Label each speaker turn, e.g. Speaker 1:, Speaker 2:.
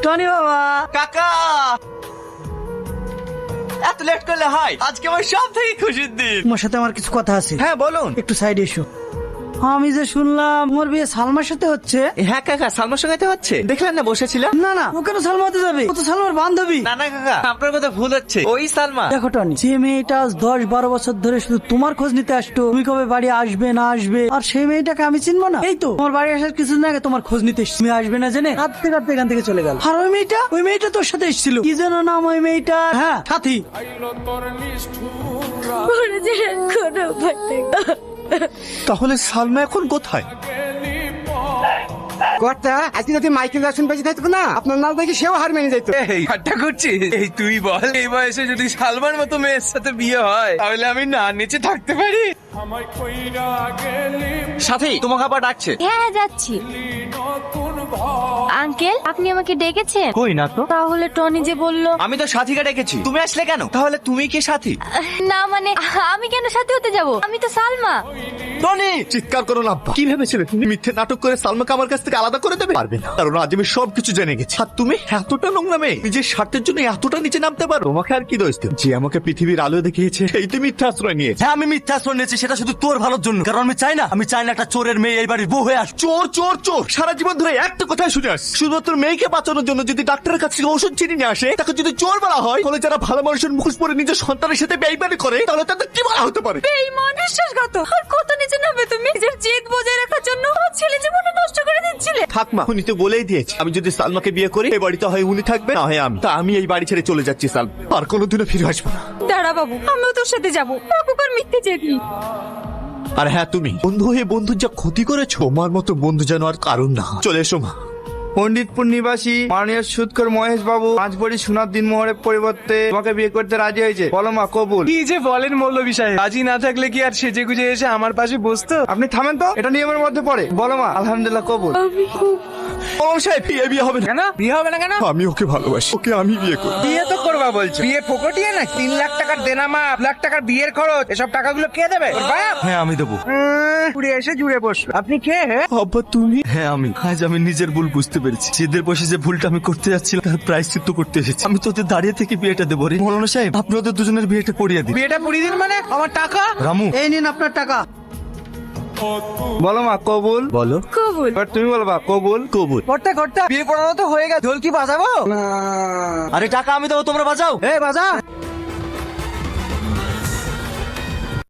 Speaker 1: Tony বাবা।
Speaker 2: কাকা এত লেট করলে হয়? আজকে আমার সব থেকে খুশির দিন।
Speaker 1: তোমার সাথে আমার কিছু কথা আছে।
Speaker 2: হ্যাঁ বলুন।
Speaker 1: একটু সাইডে এসো। আমি যে শুনলাম মোর বিয়ে সালমার সাথে হচ্ছে।
Speaker 2: হ্যাঁ কাকা, সালমার সঙ্গে হচ্ছে, দেখলেন না বসেছিলাম।
Speaker 1: না না, ও কেন সালমা হতে যাবে? ও তো সালমার বান্ধবী।
Speaker 2: না না কাকা, আপনার কথা ভুল হচ্ছে, ওই সালমা।
Speaker 1: দেখো টনি, যে মেয়েটা আজ 10-12 বছর ধরে শুধু তোমার খোঁজ নিতে আসতো, তুমি কবে বাড়ি আসবে না আসবে, আর সেই মেয়েটাকে আমি চিনবো না? এই তো তোমার বাড়ি আসার কিছুদিন আগে তোমার খোঁজ নিতে এসেছি, তুমি আসবে না জেনে কাঁদতে কাঁদতে এখান থেকে চলে গেল। আর ওই মেয়েটা তোর সাথে এসেছিল, কি যেন নাম ওই মেয়েটা? হ্যাঁ, সাথী।
Speaker 3: তাহলে সালমা এখন কোথায়?
Speaker 4: কর্তা আজকে যদি মাইকেল জ্যাকসন বেঁচে থাকতো না, আপনার নাম দেখে সেও হার মেনে যেত।
Speaker 5: এই ঠাট্টা করছিস? এই তুই বল, এই বয়সে যদি সালমার মতো মেয়ের সাথে বিয়ে হয় তাহলে আমি না নিচে থাকতে পারি?
Speaker 2: সাথী, তোমাকে আবার ডাকছে।
Speaker 6: হ্যাঁ যাচ্ছি। আঙ্কেল, আপনি আমাকে ডেকেছেন?
Speaker 2: কই না তো।
Speaker 6: তাহলে টনি যে বলল।
Speaker 2: আমি তো সাথীকে ডেকেছি, তুমি আসলে কেন? তাহলে তুমি কি সাথী?
Speaker 6: না মানে আমি কেন সাথে হতে যাব? আমি তো সালমা।
Speaker 2: টনি!
Speaker 3: চিৎকার করো না আব্বা। কি ভেবেছিলে তুমি মিথ্যে নাটক করে সালমাকে আমার কাছ থেকে আলাদা করে দেবে? পারবে না, কারণ আজ আমি সবকিছু জেনে গেছি। আর তুমি এতটা নোংরা মেয়ে, নিজের স্বার্থের জন্য এতটা নিচে নামতে পারো? তোমাকে আর কি দোষ দেব? যে আমাকে পৃথিবীর আলো দেখিয়েছে সেই তো মিথ্যা আশ্রয় নিয়েছে।
Speaker 7: হ্যাঁ, আমি মিথ্যা আশ্রয় নিয়েছি, সেটা শুধু তোর ভালোর জন্য। কারণ আমি চাই না একটা চোরের মেয়ে এই বাড়ির বউ হয়ে আস।
Speaker 3: চোর চোর চোর সারা জীবন ধরে একটা কথাই শুনে আস, শুধুমাত্র মেয়েকে বাঁচানোর জন্য যদি ডাক্তারের কাছ থেকে ওষুধ চিনি নিয়ে আসে, তাকে যদি চোর বলা হয়, তাহলে যারা ভালো মানুষের মুখোশ পরে নিজের সন্তানের সাথে বেইমানি করে, তাহলে তাদের কি বলা হতে পারে?
Speaker 6: বেঈমান, বিশ্বাসঘাত। আর কত নিচে নামবে তুমি? নিজের জেদ বজায় রাখার জন্য আমার ছেলে জীবনটা নষ্ট করে দিচ্ছিলে।
Speaker 3: থাক মা, উনি তো বলেই দিয়েছে, আমি যদি সালমাকে বিয়ে করি এই বাড়িতে হয় উনি থাকবে, না হয় আমি। তা আমি এই বাড়ি ছেড়ে চলে যাচ্ছি সালমা, আর কোনোদিনও ফিরে আসবো না।
Speaker 6: দাঁড়া বাবু, আমিও তোর সাথে যাবো। কাকুকার মিথ্যে জেদি।
Speaker 3: আর হ্যাঁ, তুমি বন্ধু হয়ে বন্ধুর যা ক্ষতি করেছো, তোমার মতো বন্ধু যেন আর কারণ না। চলে এসো মা।
Speaker 5: পণ্ডিতপুর নিবাসী মাননীয় সুৎখর মহেশ বাবু 5 ভরি সোনার দিনমোহরের পরিবর্তে তোমাকে বিয়ে করতে রাজি হয়েছে। বলো মা, কবুল? কি যে বলেন মৌলভী সাহেব, রাজি না থাকলে কি আর সেজে গুজে এসে আমার পাশে বসতো? আপনি থামেন তো, এটা নিয়মের মধ্যে পড়ে। বলো মা, আলহামদুলিল্লাহ কবুল।
Speaker 3: সাহেব, বিয়ে হবে না।
Speaker 5: কেন বিয়ে হবে না কেন?
Speaker 3: আমি ওকে ভালোবাসি, ওকে আমি বিয়ে করব।
Speaker 5: বিয়ে তো করবা বলছো, বিয়ে ফোকটিয়ে না? 3 লাখ টাকার দেনা মা, 1 লাখ টাকার বিয়ের খরচ, এসব টাকাগুলো কে দেবে? তোর বাপ?
Speaker 7: হ্যাঁ, আমি দেবো।
Speaker 5: পুড়ে এসে জুড়ে বসলো। আপনি কে?
Speaker 3: আব্বা তুমি?
Speaker 7: হ্যাঁ আমি। আজ আমি নিজের ভুল বুঝতে পেরেছি। জেদের বসে যে ভুলটা আমি করতে যাচ্ছিলাম তার প্রায়শ্চিত্ত করতে এসেছি। আমি তোদের দাঁড়িয়ে থেকে বিয়েটা দেবো রে। মৌলানা সাহেব, আপনি ওদের দুজনের বিয়েটা পড়িয়ে দিন।
Speaker 5: বিয়েটা পুড়িয়ে দিন মানে? আমার টাকা?
Speaker 7: রামু,
Speaker 1: এই নিন আপনার টাকা।
Speaker 5: বলো মা, কবুল?
Speaker 3: বলো।
Speaker 6: কবুল।
Speaker 5: এবার তুমি বলবা, কবুল?
Speaker 3: কবুল।
Speaker 5: করতে করতে বিয়ে পড়ানো তো হয়ে গেছে, ঢোল কি বাজাবো?
Speaker 7: আরে টাকা আমি দেবো, তোমরা বাজাও।
Speaker 5: এই বাজা।